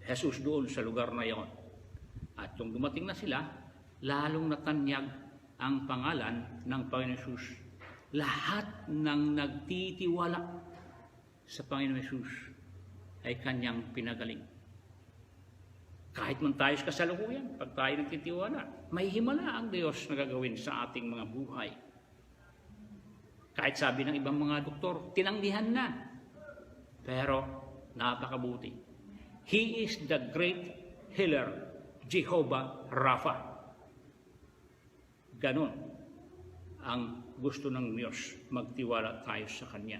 [SPEAKER 8] Jesus doon sa lugar na iyon. At kung dumating na sila, lalong natanyag ang pangalan ng Panginoon Jesus. Lahat ng nagtitiwala sa Panginoon Jesus ay Kanyang pinagaling. Kahit man tayo sa kasalukuyan, pag tayo nagtitiwala, may himala ang Diyos na gagawin sa ating mga buhay. Kahit sabi ng ibang mga doktor, tinanggihan na. Pero napakabuti. He is the great healer, Jehovah Rapha. Ganon ang gusto ng Diyos, magtiwala tayo sa Kanya.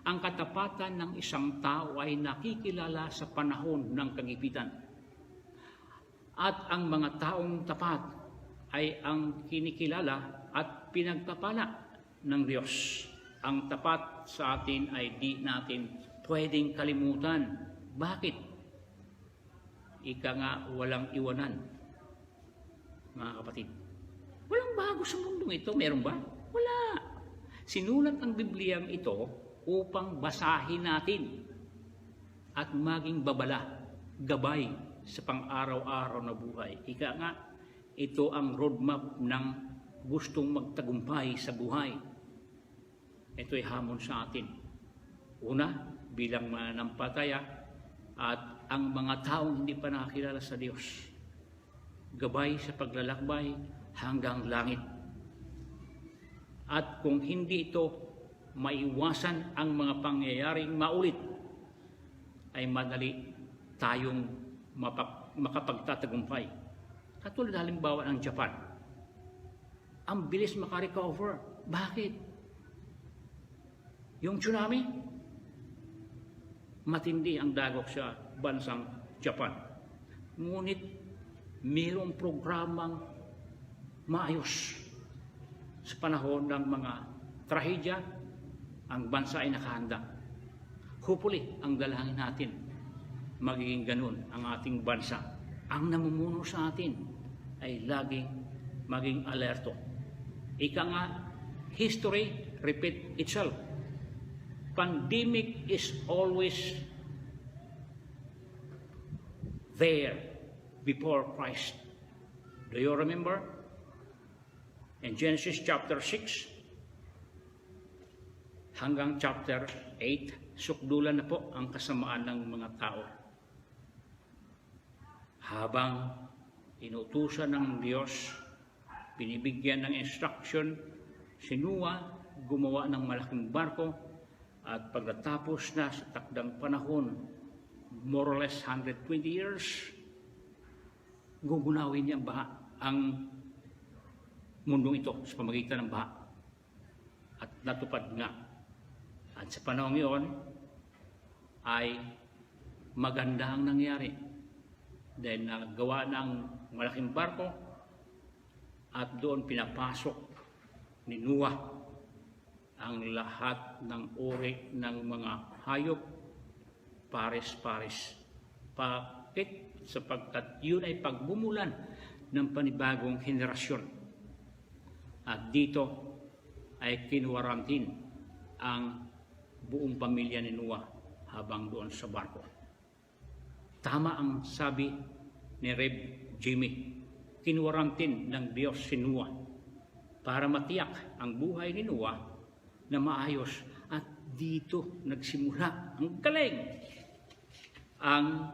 [SPEAKER 8] Ang katapatan ng isang tao ay nakikilala sa panahon ng kagipitan. At ang mga taong tapat ay ang kinikilala at pinagpapala ng Diyos. Ang tapat sa atin ay di natin pwedeng kalimutan. Bakit? Ika nga walang iwanan. Mga kapatid, walang bago sa mundong ito. Meron ba? Wala. Sinulat ang Bibliyang ito upang basahin natin at maging babala, gabay sa pang-araw-araw na buhay. Ika nga, ito ang roadmap ng gustong magtagumpay sa buhay. Ito'y hamon sa atin. Una, bilang mananampalataya at ang mga taong hindi pa nakakilala sa Diyos. Gabay sa paglalakbay hanggang langit. At kung hindi ito maiwasan ang mga pangyayaring maulit, ay madali tayong makapagtatagumpay. Katulad halimbawa ng Japan. Ang bilis makarecover. Bakit? Yung tsunami, matindi ang dagok sa bansang Japan. Ngunit mayroong programang maayos. Sa panahon ng mga trahedya, ang bansa ay nakahanda. Hopefully, ang dalangin natin, magiging ganun ang ating bansa. Ang namumuno sa atin ay laging maging alerto. Ika nga, history repeat itself. Pandemic is always there before Christ. Do you remember? In Genesis chapter 6 hanggang chapter 8, sukdulan na po ang kasamaan ng mga tao. Habang inutusan ng Diyos, binibigyan ng instruction, si Noah gumawa ng malaking barko, at pagkatapos na sa takdang panahon, more or less 120 years, gugunawin niya ang mundong ito sa pamagitan ng baha. At natupad nga. At sa panahon iyon, ay maganda ang nangyari. Dahil nagawa ng malaking barko, at doon pinapasok ni Noah ang lahat ng uri ng mga hayop, pares-pares. Bakit? Sapagkat yun ay pagbumulan ng panibagong henerasyon. At dito ay kinuwarantin ang buong pamilya ni Noah habang doon sa barko. Tama ang sabi ni Rev. Jimmy, kinuwarantin ng Diyos si Noah para matiyak ang buhay ni Noah na maayos, at dito nagsimula ang galing, ang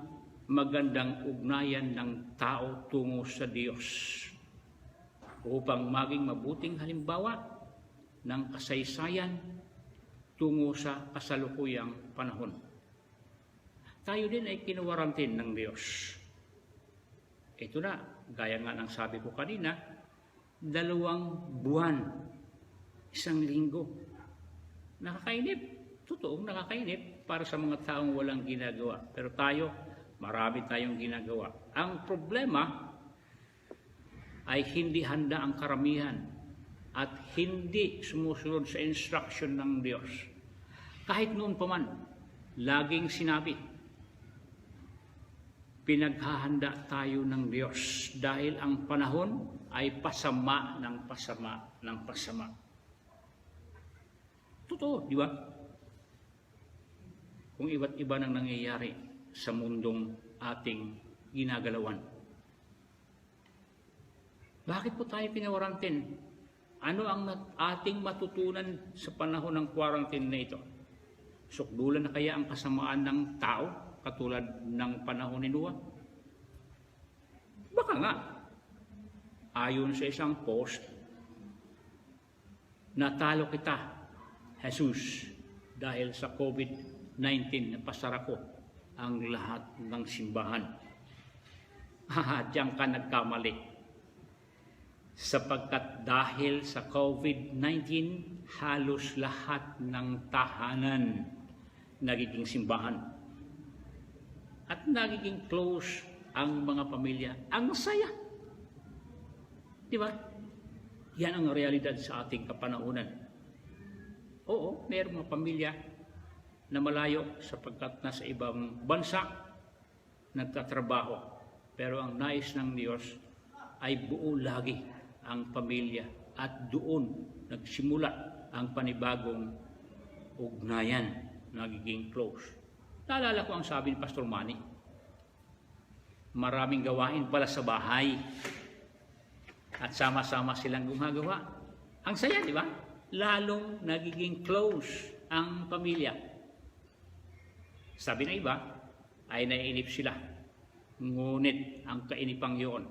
[SPEAKER 8] magandang ugnayan ng tao tungo sa Diyos upang maging mabuting halimbawa ng kasaysayan tungo sa kasalukuyang panahon. Tayo din ay kinuwarantin ng Diyos. Ito na, gaya nga ng sabi ko kanina, 2 buwan, 1 linggo. Nakakainip. Totoong nakakainip para sa mga taong walang ginagawa. Pero tayo, marami tayong ginagawa. Ang problema ay hindi handa ang karamihan at hindi sumusunod sa instruction ng Diyos. Kahit noon pa man, laging sinabi, pinaghahanda tayo ng Diyos dahil ang panahon ay pasama ng pasama ng pasama. Totoo, di ba? Kung iba't iba nang nangyayari sa mundong ating ginagalawan. Bakit po tayo pinawarantin? Ano ang ating matutunan sa panahon ng quarantine na ito? Sukdulan na kaya ang kasamaan ng tao katulad ng panahon ni Noah? Baka nga. Ayon sa isang post, natalo kita, Jesus, dahil sa COVID-19 na pasara ko ang lahat ng simbahan. Diyan ka nagkamali. Sapagkat dahil sa COVID-19, halos lahat ng tahanan nagiging simbahan. At nagiging close ang mga pamilya. Ang saya. Di ba? Yan ang realidad sa ating kapanahunan. Oo, mayroong mga pamilya na malayo sapagkat nasa ibang bansa nagtatrabaho. Pero ang nais ng Diyos ay buo lagi ang pamilya at doon nagsimula ang panibagong ugnayan, nagiging close. Naalala ko ang sabi ni Pastor Manny, maraming gawain pala sa bahay at sama-sama silang gumagawa. Ang saya, di ba? Lalong nagiging close ang pamilya. Sabi ng iba, ay naiinip sila. Ngunit ang kainipang yun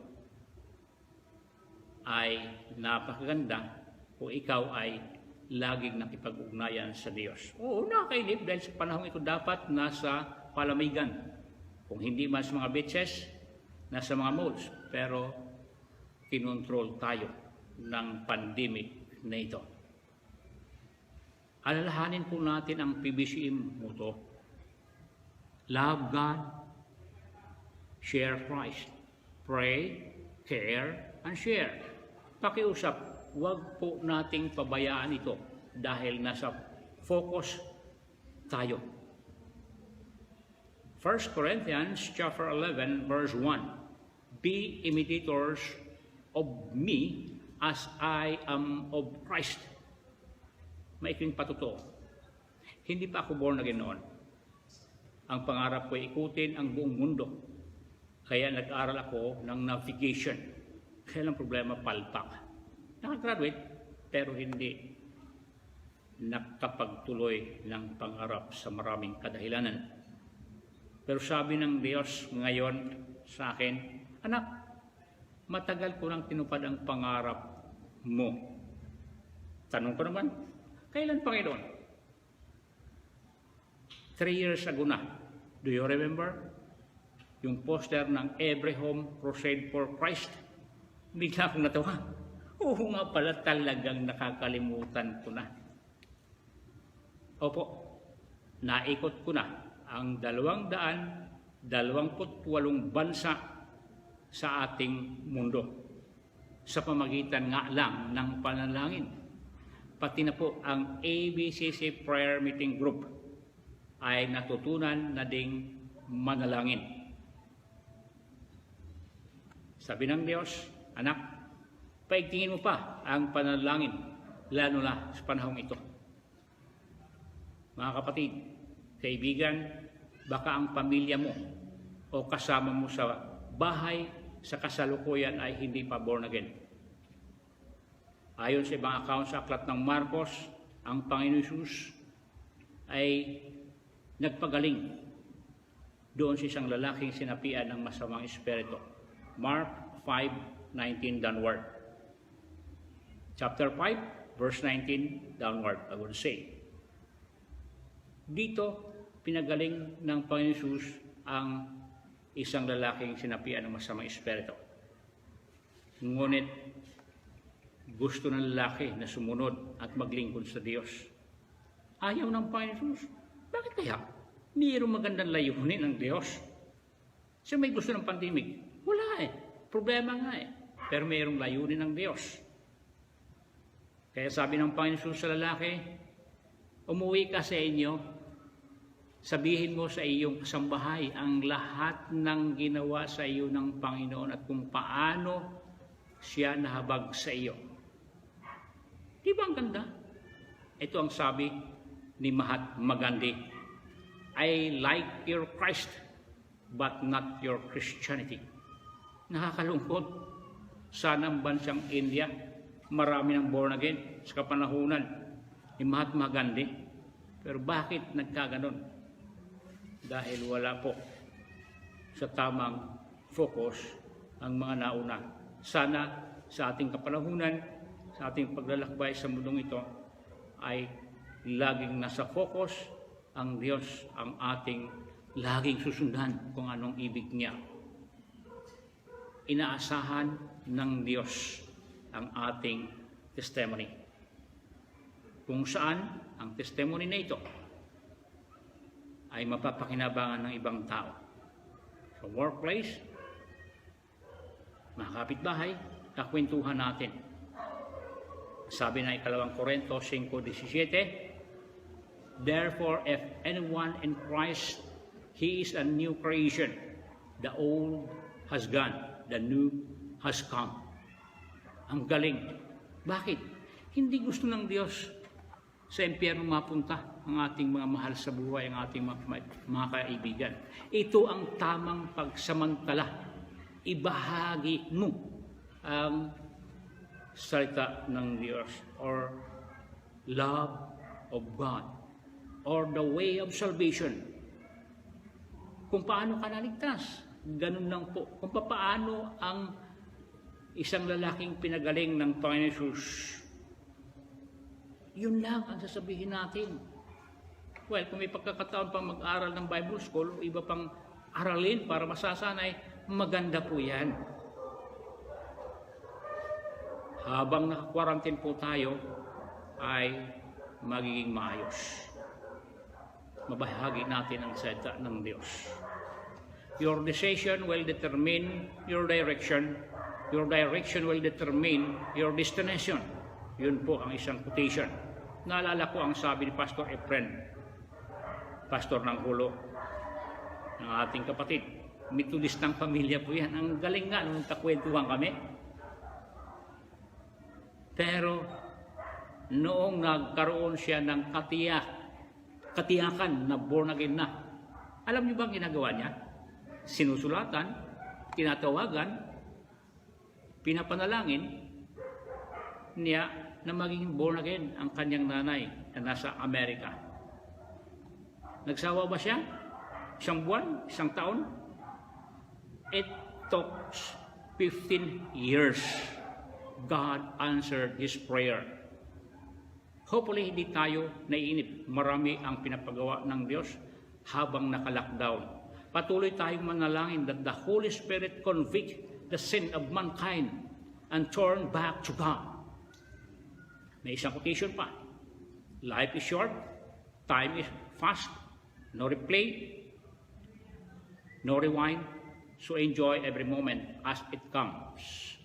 [SPEAKER 8] ay napakaganda kung ikaw ay laging nakipag-ugnayan sa Diyos. Oo, nakailip dahil sa panahon ito dapat nasa palamigan. Kung hindi man sa mga beaches, nasa mga malls. Pero kinontrol tayo ng pandemic na ito. Alalahanin po natin ang PBCM motto. Love God, share Christ. Pray, care, and share. Pakiusap, huwag po nating pabayaan ito dahil nasa focus tayo. 1 Corinthians chapter 11 verse 1. Be imitators of me as I am of Christ. Maikling patuto. Hindi pa ako born again noon. Ang pangarap ko ay ikutin ang buong mundo. Kaya nag-aral ako ng navigation. Kaya lang problema, palpak. Nakagraduate, pero hindi nakapagtuloy ng pangarap sa maraming kadahilanan. Pero sabi ng Diyos ngayon sa akin, anak, matagal ko nang tinupad ang pangarap mo. Tanong ko naman, kailan, Panginoon? 3 years ago na. Do you remember? Yung poster ng Every Home Crusade for Christ. Bigla akong natawa. Oo nga pala, talagang nakakalimutan ko na. Opo, naikot ko na ang 228 bansa sa ating mundo sa pamagitan nga lang ng panalangin. Pati na po ang ABCC Prayer Meeting Group ay natutunan na ding manalangin. Sabi ng Diyos, anak, paigtingin mo pa ang panalangin, lalo na sa panahong ito. Mga kapatid, kaibigan, baka ang pamilya mo o kasama mo sa bahay sa kasalukuyan ay hindi pa born again. Ayon sa ibang account sa aklat ng Marcos, ang Panginoon Jesus ay nagpagaling doon sa isang lalaking sinapian ng masamang espiritu. Mark 5:19 downward. Chapter 5, verse 19 downward, I would say. Dito, pinagaling ng Panginoon Jesus ang isang lalaking sinapian ng masamang espiritu. Ngunit, gusto ng lalaki na sumunod at maglingkod sa Diyos. Ayaw ng Panginoon Jesus. Bakit kaya? Mayroong magandang layunin ng Diyos. Siya may gusto ng pandemic. Wala eh. Problema nga eh. Pero mayroong layunin ng Diyos. Kaya sabi ng Panginoon Jesus sa lalaki, umuwi ka sa inyo, sabihin mo sa iyong kasambahay ang lahat ng ginawa sa iyo ng Panginoon at kung paano siya nahabag sa iyo. Di ba ang ganda? Ito ang sabi ni Mahatma Gandhi, I like your Christ, but not your Christianity. Nakakalungkot. Sana ang bansang India, marami ng born again sa kapanahunan ni Mahatma Gandhi. Pero bakit nagkaganon? Dahil wala po sa tamang focus ang mga nauna. Sana sa ating kapanahunan, sa ating paglalakbay sa mundong ito, ay laging nasa focus ang Diyos, ang ating laging susundan kung anong ibig niya. Inaasahan ng Diyos ang ating testimony. Kung saan ang testimony na ito ay mapapakinabangan ng ibang tao. Sa workplace, mga kapitbahay, kakwentuhan natin. Sabi na 2 Korinto 5:17, therefore, if anyone in Christ, he is a new creation. The old has gone, the new has come. Ang galing. Bakit? Hindi gusto ng Diyos sa impyerno mapunta ang ating mga mahal sa buhay, ang ating mga kaibigan. Ito ang tamang pagsamantala. Ibahagi mo ang salita ng Diyos or love of God or the way of salvation. Kung paano ka naligtas, ganun lang po. Kung paano ang isang lalaking pinagaling ng Panginoon Jesus Yun lang ang sasabihin natin. Well, kung may pagkakataon pang mag-aral ng Bible School o iba pang aralin para masasanay, maganda po yan. Habang naka-quarantine po tayo, ay magiging maayos. Mabahagi natin ang salita ng Diyos. Your decision will determine your direction. Your direction will determine your destination. Yun po ang isang quotation. Naalala ko ang sabi ni Pastor Efren, pastor ng Hulo, ng ating kapatid. Methodistang pamilya po yan. Ang galing nga nung kakwentuhan kami. Pero noong nagkaroon siya ng katiyakan na born again na, alam niyo ba ang ginagawa niya? Sinusulatan, tinatawagan, pinapanalangin niya na maging born again ang kanyang nanay na nasa Amerika. Nagsawa ba siya? Isang buwan? Isang taon? It took 15 years. God answered his prayer. Hopefully, hindi tayo naiinip. Marami ang pinapagawa ng Diyos habang naka-lockdown. Patuloy tayong manalangin that the Holy Spirit convict the sin of mankind and turn back to God. May isang quotation pa. Life is short, time is fast, no replay, no rewind, so enjoy every moment as it comes.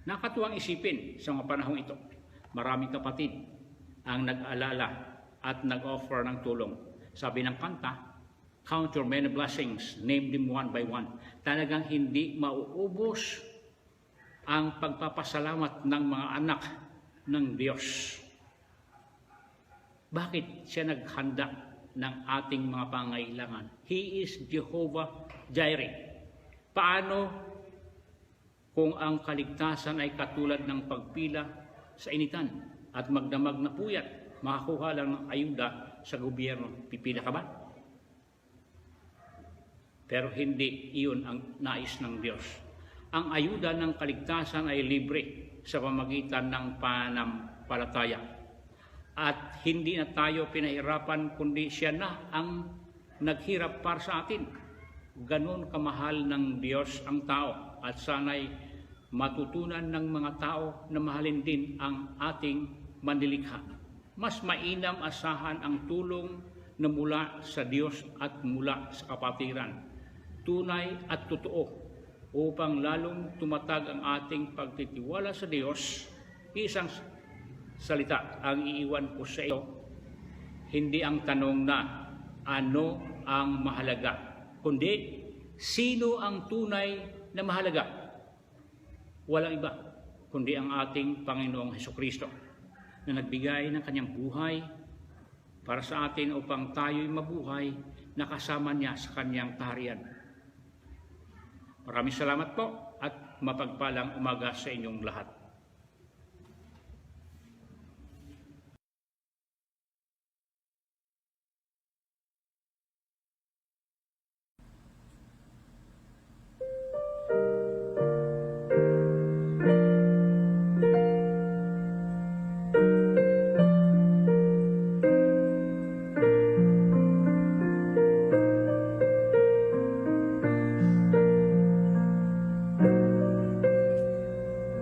[SPEAKER 8] Nakatuwang isipin sa mga panahong ito. Maraming kapatid ang nag-alala at nag-offer ng tulong. Sabi ng kanta, count your many blessings, name them one by one. Talagang hindi mauubos ang pagpapasalamat ng mga anak ng Diyos. Bakit siya naghanda ng ating mga pangailangan? He is Jehovah Jireh. Paano kung ang kaligtasan ay katulad ng pagpila sa initan at magdamag na puyat, makakuha lang ng ayuda sa gobyerno? Pipila ka ba? Pero hindi iyon ang nais ng Diyos. Ang ayuda ng kaligtasan ay libre sa pamamagitan ng pananampalataya. At hindi na tayo pinahirapan, kundi siya na ang naghirap para sa atin. Ganon kamahal ng Diyos ang tao. At sana'y matutunan ng mga tao na mahalin din ang ating manlilikha. Mas mainam asahan ang tulong na mula sa Diyos at mula sa kapatiran. Tunay at totoo, upang lalong tumatag ang ating pagtitiwala sa Diyos. Isang salita ang iiwan ko sa iyo, hindi ang tanong na ano ang mahalaga, kundi sino ang tunay na mahalaga. Walang iba kundi ang ating Panginoong Hesukristo na nagbigay ng kanyang buhay para sa atin upang tayo'y mabuhay na kasama niya sa kanyang taharian. Maraming salamat po at mapagpalang umaga sa inyong lahat.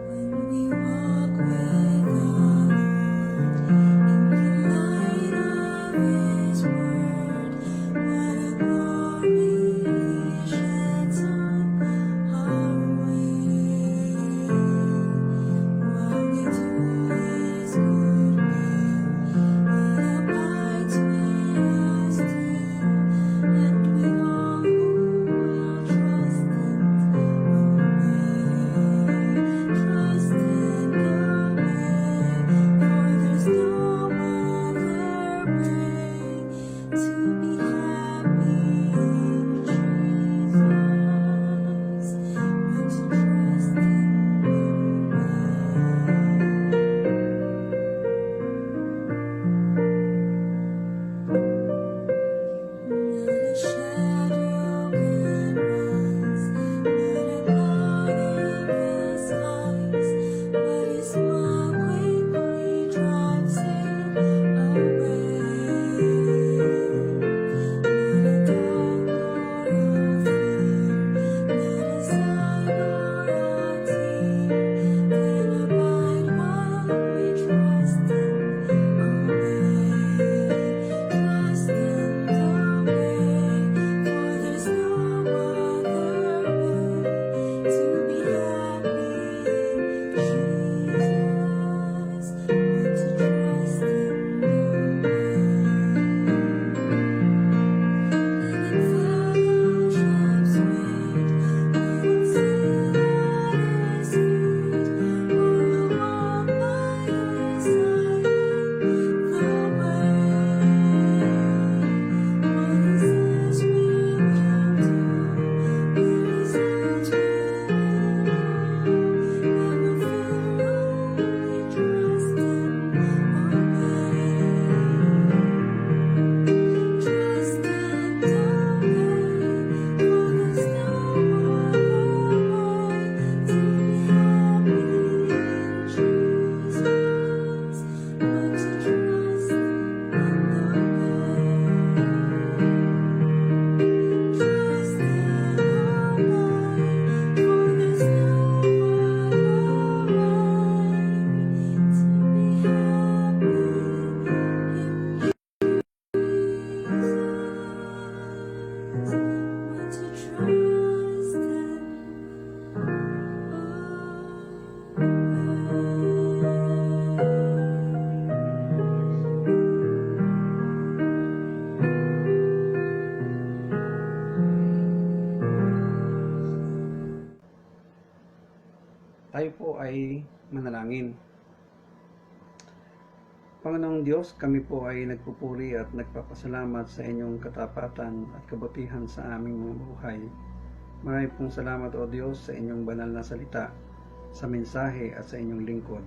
[SPEAKER 3] When
[SPEAKER 9] ay manalangin. Panginoong Diyos, kami po ay nagpupuri at nagpapasalamat sa inyong katapatan at kabutihan sa aming mga buhay. Maraming pong salamat o Diyos sa inyong banal na salita, sa mensahe at sa inyong lingkod.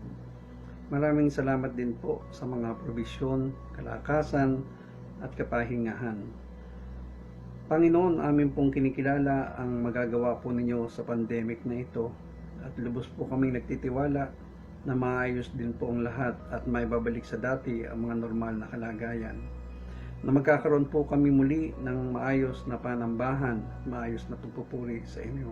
[SPEAKER 9] Maraming salamat din po sa mga probisyon, kalakasan at kapahingahan. Panginoon, amin pong kinikilala ang magagawa po ninyo sa pandemic na ito at lubos po kaming nagtitiwala na maayos din po ang lahat at may babalik sa dati ang mga normal na kalagayan. Na magkakaroon po kami muli ng maayos na panambahan, maayos na pagpupuri sa inyo.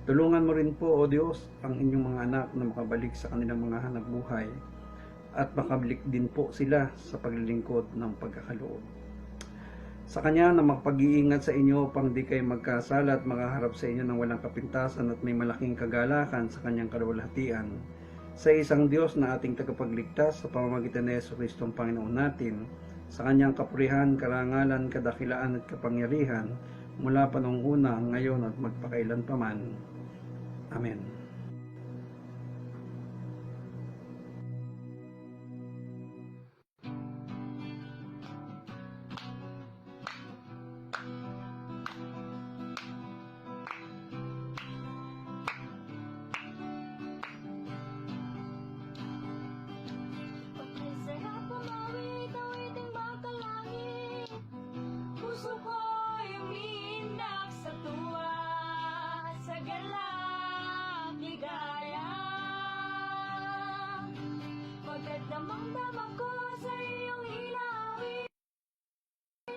[SPEAKER 9] Tulungan mo rin po, O Diyos, ang inyong mga anak na makabalik sa kanilang mga hanap buhay at makabalik din po sila sa paglilingkod ng pagkakaloob. Sa Kanya na makapag-iingat sa inyo pang di kayo magkasala at makaharap sa inyo ng walang kapintasan at may malaking kagalakan sa Kanyang kaluwalhatian. Sa isang Diyos na ating tagapagligtas sa pamamagitan ni Jesucristo ang Panginoon natin, sa Kanyang kapurihan, karangalan, kadakilaan at kapangyarihan, mula pa noong una, ngayon at magpakailan paman. Amen.
[SPEAKER 3] Pagkasarap umawit, awiting makalangit. Puso ko'y umiindak sa tuwa, sa galak, ligaya. Pagkat damang-dama ko sa iyong hilawit,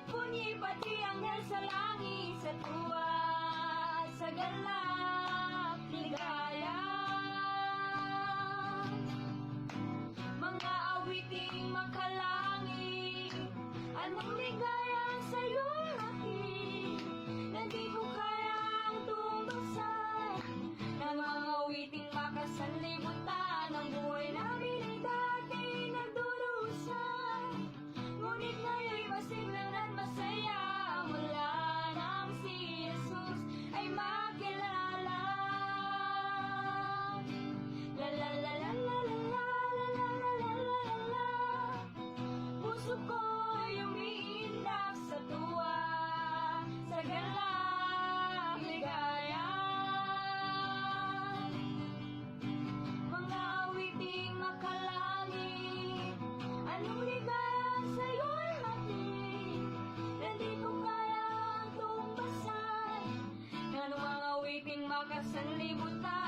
[SPEAKER 3] punyi pati anghel sa langit, sa tuwa, sa galak, ligaya. Mga awiting makalangit, anong ligaya sa'yo aking, na di ko kayang tumbasan. Ng mga awiting makasanlibutan, ang buhay namin ay dati nagdurusan. Ngunit ngayon'y masiglang at masaya, mula nang si Jesus ay makilala. La la la la la la la la la la la la. Puso ko'y umiindak sa tuwa, sa galak, ligaya. Mga awiting makalangit, anong ligaya sa'yo'y hatid, na di ko kayang tumbasan. Ng mga awiting makasanlibutan,